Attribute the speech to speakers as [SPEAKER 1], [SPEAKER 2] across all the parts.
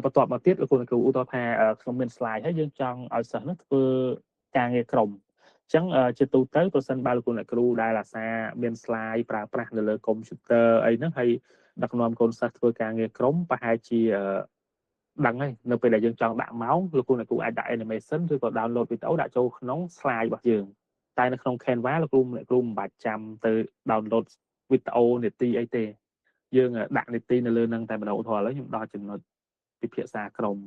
[SPEAKER 1] បន្ទាប់មកទៀតលោកគ្រូឧទាហរណ៍ថាខ្ញុំមាន slide ហើយយើងចង់ឲ្យសិស្សនោះធ្វើការងារក្រុមអញ្ចឹងជាទូទៅប្រសិនបើលោកគ្រូដែលអាសាមាន slide ប្រើប្រាស់នៅលើ computer អីហ្នឹងហើយដឹកនាំកូនសិស្សធ្វើការងារក្រុមប្រហែលជាដឹងហើយនៅពេលដែលយើងចង់ដាក់ម៉ោងលោកគ្រូអាចដាក់ animation ឬក៏ download វីដេអូដាក់ចូលក្នុង slide របស់យើងតែនៅក្នុង Canva លោកគ្រូមិនបាច់ចាំទៅ download វីដេអូនាទីអីទេយើងដាក់នាទីនៅលើហ្នឹងតែម្ដងឧទាហរណ៍ឥឡូវខ្ញុំដល់ចំណុចពិភាក្សាក្រុម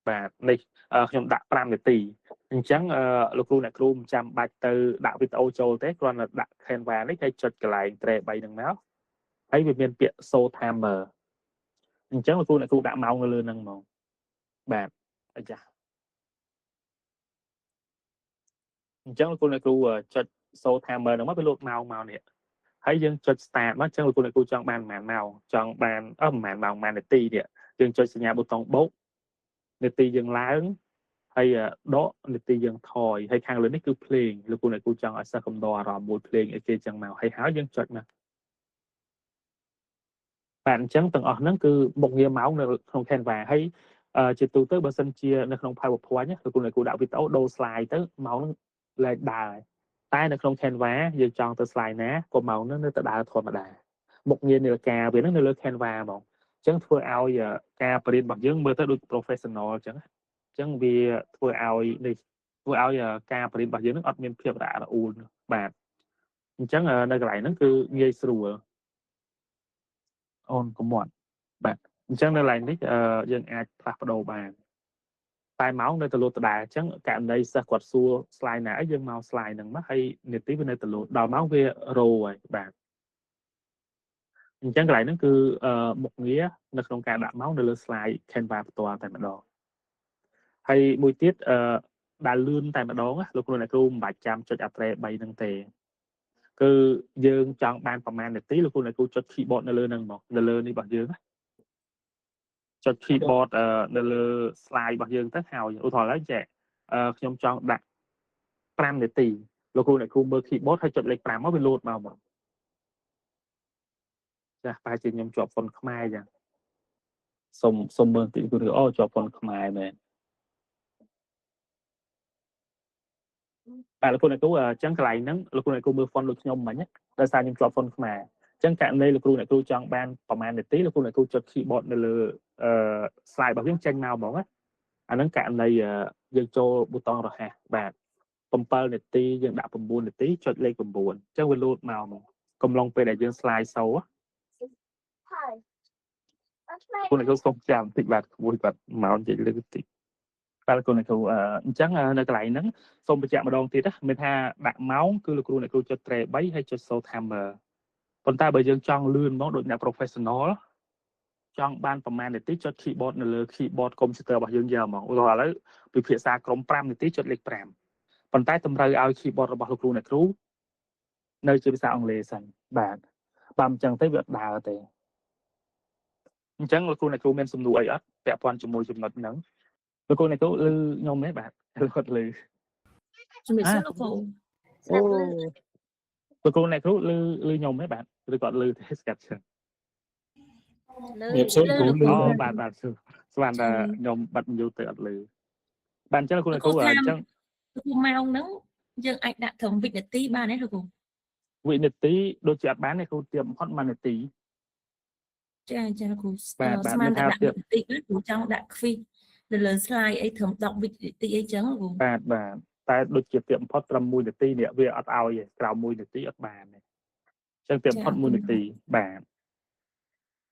[SPEAKER 1] បាទនេះខ្ញុំដាក់5នាទីអញ្ចឹងលោកគ្រូអ្នកគ្រូមិនចាំបាច់ទៅដាក់វីដេអូចូលទេគ្រាន់តែដាក់ Canva នេះហើយចុចកន្លែង tray 3ហ្នឹងមកហើយវាមានពាក្យ show timer អញ្ចឹងលោកគ្រូអ្នកគ្រូដាក់ម៉ោងនៅលើហ្នឹងហ្មងបាទអាចារ្យអញ្ចឹងលោកគ្រូអ្នកគ្រូចុច show timer ហ្នឹងមកវាលោតម៉ោងមកនេះហើយយើងចុច start មកអញ្ចឹងលោកគ្រូអ្នកគ្រូចង់បានប៉ុន្មានម៉ោងចង់បានប៉ុន្មានម៉ោងប៉ុន្មាននាទីនេះយើងចុចសញ្ញាប៊ូតុងបូកនាទីយើងឡើងហើយដកនាទីយើងថយហើយខាងលើនេះគឺភ្លេងលោកគ្រូអ្នកគ្រូចង់ឲ្យសិស្សកំដរអារម្មណ៍មួយភ្លេងអីគេចឹងមកហើយយើងចុចមកបាទអញ្ចឹងទាំងអស់ហ្នឹងគឺមុខងារម៉ោងនៅក្នុង Canva ហើយជាទូទៅបើសិនជានៅក្នុង PowerPoint លោកគ្រូអ្នកគ្រូដាក់វីដេអូដូរ slide ទៅម៉ោងហ្នឹងលែងដើរតែនៅក្នុង Canva យើងចង់ទៅ slide ណាក៏ម៉ោងហ្នឹងនៅតែដើរធម្មតាមុខងារនាឡិកាវាហ្នឹងនៅលើ Canva ហ្មងអញ្ចឹងធ្វើឲ្យការបរិញ្ញាបត្ររបស់យើងមើលទៅដូច professional អញ្ចឹងអញ្ចឹងវាធ្វើឲ្យនេះធ្វើឲ្យការបរិញ្ញាបត្ររបស់យើងហ្នឹងអត់មានភាពរអាក់រអួលបាទអញ្ចឹងនៅកន្លែងហ្នឹងគឺងាយស្រួលអូនកុំមាត់បាទអញ្ចឹងនៅកន្លែងនេះយើងអាចផ្លាស់ប្ដូរបានតែម៉ោងនៅតែលោតដដែលអញ្ចឹងករណីសិស្សគាត់សួរ slide ណាយើងមក slide ហ្នឹងមកហើយនាទីវានៅតែលោតដល់ម៉ោងវារោហើយបាទអញ្ចឹងកន្លែងហ្នឹងគឺមុខងារនៅក្នុងការដាក់ម៉ោងនៅលើ slide Canva ផ្ទាល់តែម្ដងហើយមួយទៀតដែលលឿនតែម្ដងលោកគ្រូអ្នកគ្រូមិនបាច់ចាំចុច Attre 3ហ្នឹងទេគឺយើងចង់បានប្រមាណនាទីលោកគ្រូអ្នកគ្រូចុច keyboard នៅលើហ្នឹងមកនៅលើនេះរបស់យើងចុច keyboard នៅលើ slide របស់យើងទៅហើយឧទាហរណ៍ឡើយចេះខ្ញុំចង់ដាក់5នាទីលោកគ្រូអ្នកគ្រូមើល keyboard ហើយចុចលេខ5មកវាលោតមកចាស់តែជាខ្ញុំជាប់ហ្វុនខ្មែរចឹងសុំមើលទីគ្រូអូជាប់ហ្វុនខ្មែរមែនបាទលោកគ្រូអ្នកគ្រូអញ្ចឹងកន្លែងហ្នឹងលោកគ្រូអ្នកគ្រូមើលហ្វុនដូចខ្ញុំមិញដោយសារខ្ញុំជាប់ហ្វុនខ្មែរអញ្ចឹងករណីលោកគ្រូអ្នកគ្រូចង់បានប្រហែលនាទីលោកគ្រូអ្នកគ្រូចុច keyboard នៅលើ slide របស់យើងចេញមកហ្មងណាអាហ្នឹងករណីយើងចូលប៊ូតុងរហ័សបាទ7នាទីយើងដាក់9នាទីចុចលេខ9អញ្ចឹងវាលោតមកហ្មងកំឡុងពេលដែលយើង slide show ហើយគូអ្នកគ្រូសូមចាំបន្តិចបាទក្មួយបាទមកនិយាយលើបន្តិចបាទគូអ្នកគ្រូអញ្ចឹងនៅកន្លែងហ្នឹងសូមបញ្ជាក់ម្ដងទៀតមានថាដាក់ម៉ោងគឺលោកគ្រូអ្នកគ្រូចុច tray 3ហើយចុច show timer ប៉ុន្តែបើយើងចង់លឿនហ្មងដូចអ្នក professional ចង់បានប្រមាណនាទីចុច keyboard នៅលើ keyboard computer របស់យើងយកហ្មងឧទាហរណ៍ឥឡូវពិភាក្សាក្រុម5នាទីចុចលេខ5ប៉ុន្តែតម្រូវឲ្យ keyboard របស់លោកគ្រូអ្នកគ្រូនៅជាភាសាអង់គ្លេសសិនបាទបើមិនចឹងទេវាអត់ដើរទេអញ្ចឹងលោកគ្រូអ្នកគ្រូមានសំណួរអីអត់ពាក់ព័ន្ធជាមួយចំណុចហ្នឹងលោកគ្រូអ្នកគ្រូឮខ្ញុំទេបាទគាត់ឮ
[SPEAKER 2] ជំរាបសួរលោកគ្រូ
[SPEAKER 1] អូលោកគ្រូអ្នកគ្រូឮខ្ញុំទេបាទឬគាត់ឮទេស្កាត់ច្រើន
[SPEAKER 2] ជំរាបសួរគ្រូ
[SPEAKER 1] អូបាទស្មានតែខ្ញុំបាត់ mute ទៅអត់ឮបាទអញ្ចឹងលោកគ្រូអ្នកគ្រូអញ្ចឹង
[SPEAKER 2] ម៉ោងហ្នឹងយើងអាចដាក់ត្រឹមវិនាទីបានទេលោកគ្រូ
[SPEAKER 1] វិនាទីដូចជាអត់បានទេគ្រូទាបបំផុត1នាទី
[SPEAKER 2] ចាគ្រូស្មានតែដាក់វិនាទីគ្រូចង់ដាក់ quiz នៅលើ slide អីត្រឹម10វិនាទីអីចឹងគ្រូ
[SPEAKER 1] បាទតែដូចជាទាបបំផុតត្រឹម1នាទីនេះវាអត់ឲ្យទេក្រោម1នាទីអត់បានទេអញ្ចឹងទាបបំផុត1នាទីបាទ